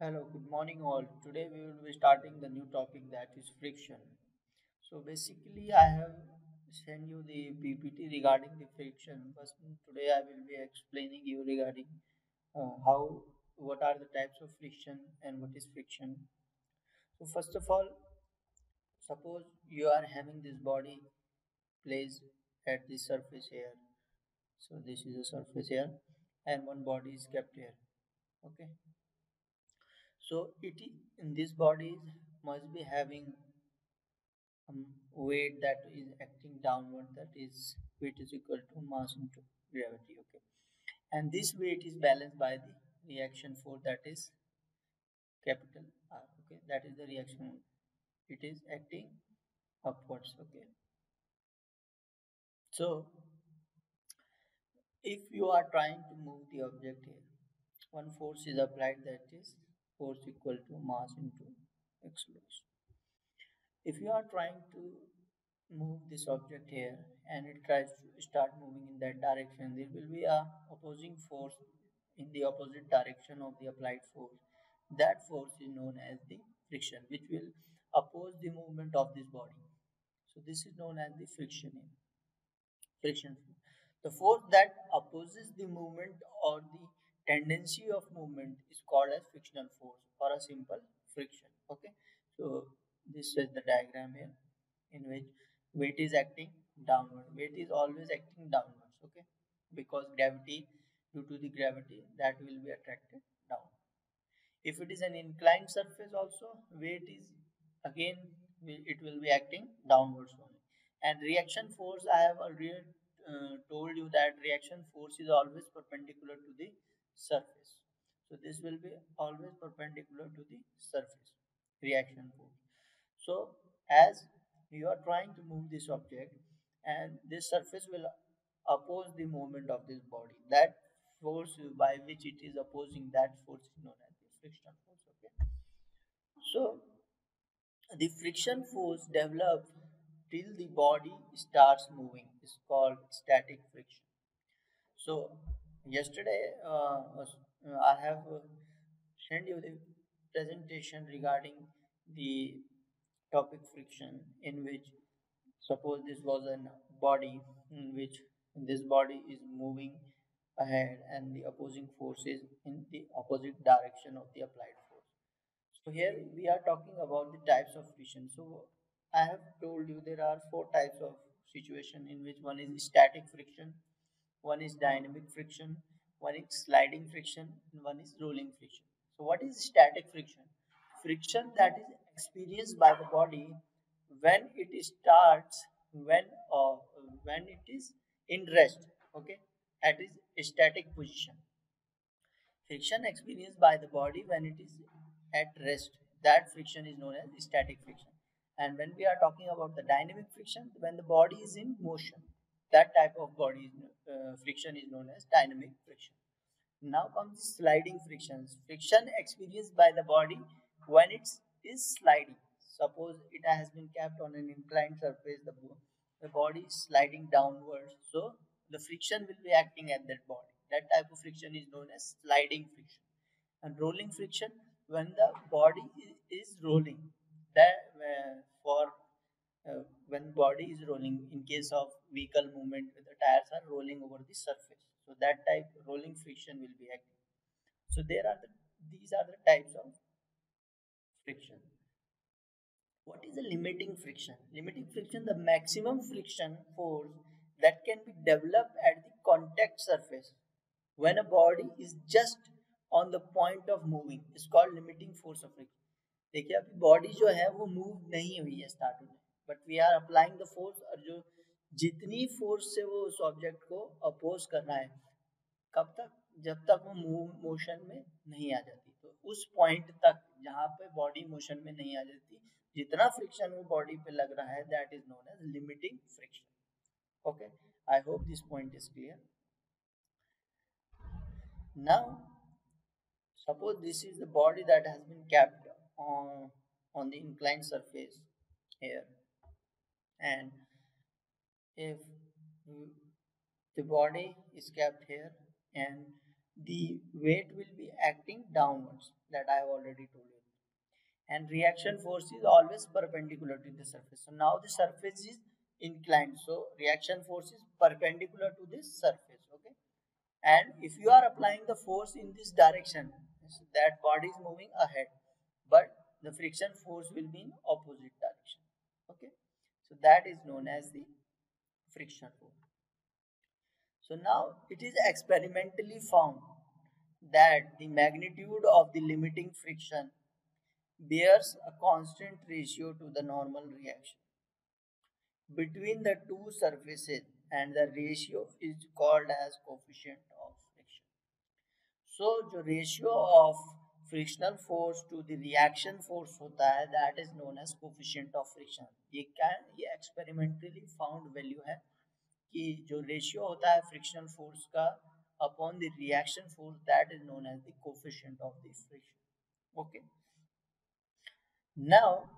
Hello, good morning all. Today we will be starting the new topic that is friction. So basically I have sent you the PPT regarding the friction. First today I will be explaining you regarding what are the types of friction and what is friction. So first of all, suppose you are having this body placed at the surface here. So this is a surface here and one body is kept here. Okay. So in this body must be having weight that is acting downward, that is weight is equal to mass into gravity. Okay, and this weight is balanced by the reaction force, that is capital R. Okay, that is the reaction, it is acting upwards. Okay, so if you are trying to move the object here, one force is applied, that is force equal to mass into acceleration. If you are trying to move this object here and it tries to start moving in that direction, there will be a opposing force in the opposite direction of the applied force. That force is known as the friction, which will oppose the movement of this body. So this is known as the friction. The force that opposes the movement or the tendency of movement is called as frictional force or a simple friction. Okay, so this is the diagram here in which weight is acting downward. Weight is always acting downwards. Okay, because gravity, due to the gravity, that will be attracted down. If it is an inclined surface also, weight is again it will be acting downwards only. And reaction force, I have already told you that reaction force is always perpendicular to the surface. So this will be always perpendicular to the surface, reaction force. So as you are trying to move this object and this surface will oppose the movement of this body, that force by which it is opposing, that force is known as the frictional force. Okay, so the friction force develops till the body starts moving is called static friction. So yesterday I have sent you the presentation regarding the topic friction, in which suppose this was a body in which this body is moving ahead and the opposing force is in the opposite direction of the applied force. So here we are talking about the types of friction. So I have told you there are four types of situation, in which one is static friction, one is dynamic friction, one is sliding friction, and one is rolling friction. So what is static friction? Friction that is experienced by the body when it starts when uh, when it is in rest. Okay, that is static position. Friction experienced by the body when it is at rest, that friction is known as static friction. And when we are talking about the dynamic friction, when the body is in motion, that type of friction is known as dynamic friction. Now comes sliding frictions. Friction experienced by the body when it is sliding. Suppose it has been kept on an inclined surface, the body is sliding downwards. So the friction will be acting at that body. That type of friction is known as sliding friction. And rolling friction, when the body is rolling. That for when body is rolling, in case of vehicle movement, the tires are rolling over the surface, so that type rolling friction will be active. So these are the types of friction. What is a limiting friction? Limiting friction, the maximum friction force that can be developed at the contact surface when a body is just on the point of moving, is called limiting force of friction. देखिए अभी body जो है वो move नहीं हुई है starting में, but we are applying the force, और जो जितनी फोर्स से वो उस ऑब्जेक्ट को अपोज कर रहा है, कब तक, जब तक वो मोशन में नहीं आ जाती, तो उस पॉइंट तक जहाँ पे बॉडी मोशन में नहीं आ जाती, जितना फ्रिक्शन वो बॉडी पे लग रहा है, that is known as limiting friction. Okay, I hope this point is clear. Now suppose this is the body that has been kept on the inclined surface here, and if the body is kept here and the weight will be acting downwards, that I have already told you. And reaction force is always perpendicular to the surface. So now the surface is inclined, so reaction force is perpendicular to this surface. Okay, and if you are applying the force in this direction, so that body is moving ahead, but the friction force will be in opposite direction. Okay, so that is known as the friction force. So now it is experimentally found that the magnitude of the limiting friction bears a constant ratio to the normal reaction between the two surfaces, and the ratio is called as coefficient of friction. So जो ratio of frictional force to the reaction force होता है, that is known as coefficient of friction. ये experimentally found value है कि जो ratio होता है frictional force का upon the reaction force, that is known as the coefficient of the friction. Okay. Now,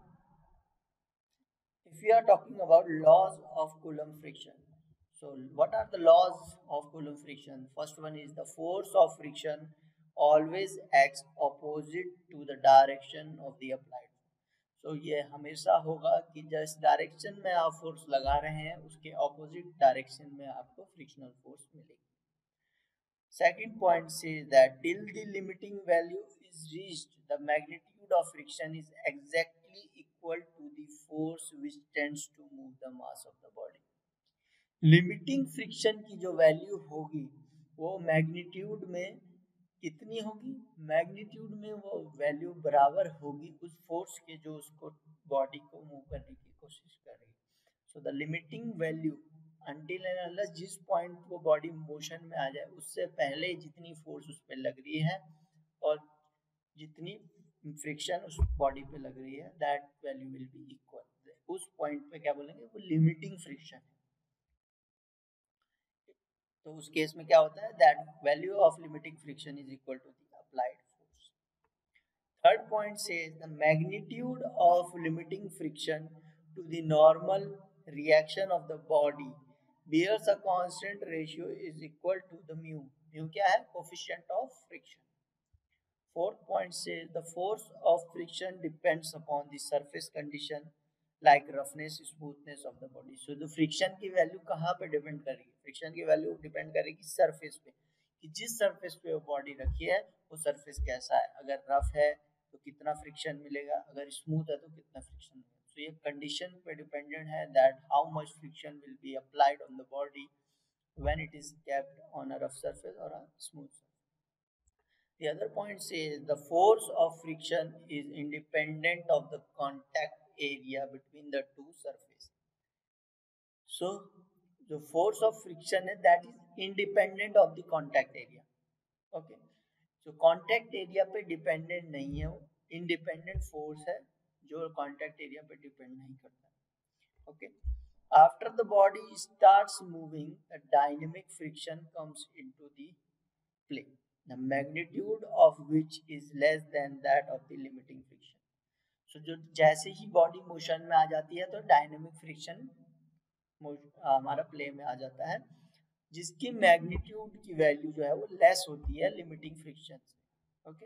if we are talking about laws of Coulomb friction, so what are the laws of Coulomb friction? First one is the force of friction always acts opposite to the direction of the applied. So ये हमेशा होगा कि जिस direction में आप force लगा रहे हैं उसके ऑपोजिट डायरेक्शन में आपको फ्रिक्शनल फोर्स मिलेगी. Second point says that till the limiting value is reached, the magnitude of friction is exactly equal to the force which tends to move the mass of the body. Limiting friction की जो value होगी वो magnitude में कितनी होगी? Magnitude में वो value बराबर होगी उस फोर्स के जो उसको बॉडी को मूव करने की कोशिश कर रही है. So the limiting value until and unless जिस पॉइंट वो बॉडी मोशन में आ जाए उससे पहले जितनी फोर्स उस पर लग रही है और जितनी फ्रिक्शन उस बॉडी पे लग रही है, that value will be equal. उस पॉइंट पे क्या बोलेंगे? वो लिमिटिंग फ्रिक्शन है. तो उस केस में क्या होता है? That value of limiting friction is equal to the applied force. Third point says the magnitude of limiting friction to the normal reaction of the body bears a constant ratio is equal to the mu. Mu क्या है? Coefficient of friction. Fourth point says the force of friction depends upon the surface condition like roughness, smoothness of the body. So the friction की value कहाँ पे depend करेगी? Friction की value depend करेगी surface पे, कि जिस सरफेस पे वो बॉडी रखी है वो सरफेस कैसा है. अगर रफ है तो कितना फ्रिक्शन मिलेगा, अगर स्मूथ है तो कितना फ्रिक्शन मिलेगा. So ये कंडीशन पे डिपेंडेंट है that how much friction will be applied on the body when it is kept on a rough surface or a smooth surface. The other point says the force of friction is independent of the contact area between the two surfaces. So the force of friction is that is independent of the contact area. Okay. So contact area पे dependent नहीं है, वो independent force है जो contact area पे depend नहीं करता. Okay. After the body starts moving, the dynamic friction comes into the play, the magnitude of which is less than that of the limiting friction. So जो जैसे ही body motion में आ जाती है तो dynamic friction हमारा play में आ जाता है, जिसकी मैग्नीट्यूड की वैल्यू जो है वो लेस होती है लिमिटिंग फ्रिक्शन से. Okay,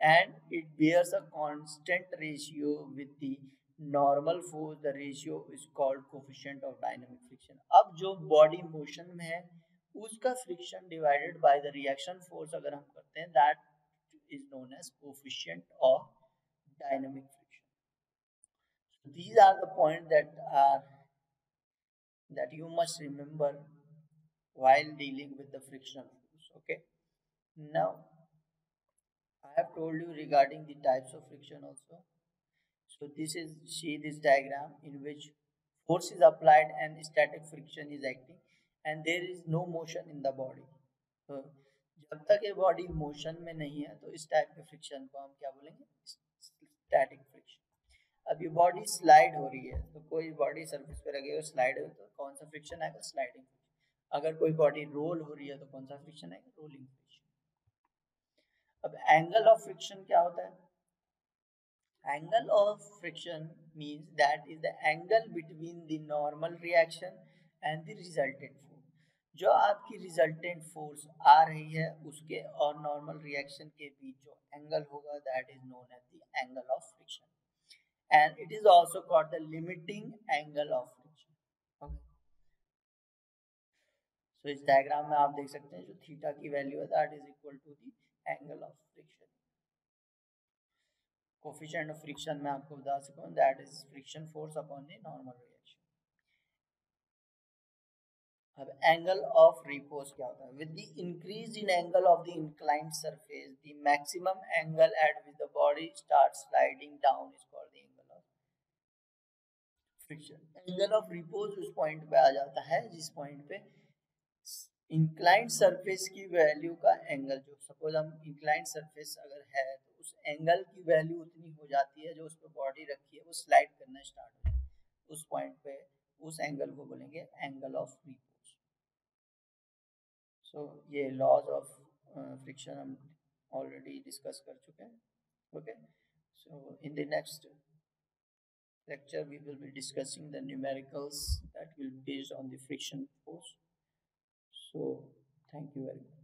and it bears a constant ratio with the normal force. The ratio is called coefficient of dynamic friction. अब जो बॉडी मोशन में है उसका friction divided by the reaction force अगर हम करते हैं, that is known as coefficient of dynamic friction. These are the points that you must remember while dealing with the frictional force. Okay, now I have told you regarding the types of friction also. So see this diagram in which force is applied and static friction is acting and there is no motion in the body. So जब तक ये body motion में नहीं है तो इस type के friction को हम क्या बोलेंगे? Static friction. अब ये बॉडी स्लाइड हो रही है तो कोई बॉडी सरफेस पे लगे और स्लाइड हो तो कौन सा फ्रिक्शन आएगा? स्लाइडिंग. अगर कोई बॉडी रोल हो रही है तो कौन सा फ्रिक्शन आएगा? Rolling friction. अब एंगल ऑफ फ्रिक्शन क्या होता है? Angle of friction means that is the angle between the normal reaction and the resultant force. जो आपकी रिजल्टेंट फोर्स आ रही है उसके और नॉर्मल रिएक्शन के बीच जो एंगल होगा that is known as the angle of friction and it is also called the limiting angle of friction. Okay, so इस डायग्राम में आप देख सकते हैं जो थीटा की वैल्यू है that is equal to the angle of friction. Coefficient of friction में आपको बता सकूं that is friction force upon the normal reaction. अब एंगल ऑफ रिपोज क्या होता है? With the increase in angle of the inclined surface the maximum angle at which the body start sliding down is called the angle of friction. Angle of repose उस point पे आ जाता है जिस point पे इंक्लाइंड सरफेस की value का angle, जो सपोज हम इंक्लाइंड सरफेस अगर है तो उस एंगल की वैल्यू उतनी हो जाती है जो उस पर बॉडी रखी है वो स्लाइड करना स्टार्ट हो जाए, उस पॉइंट पे उस एंगल को बोलेंगे एंगल ऑफ रिपोज। सो ये लॉज ऑफ फ्रिक्शन हम ऑलरेडी डिस्कस कर चुके हैं। Okay, so in the next lecture we will be discussing the numericals that will be based on the friction force. So thank you very much.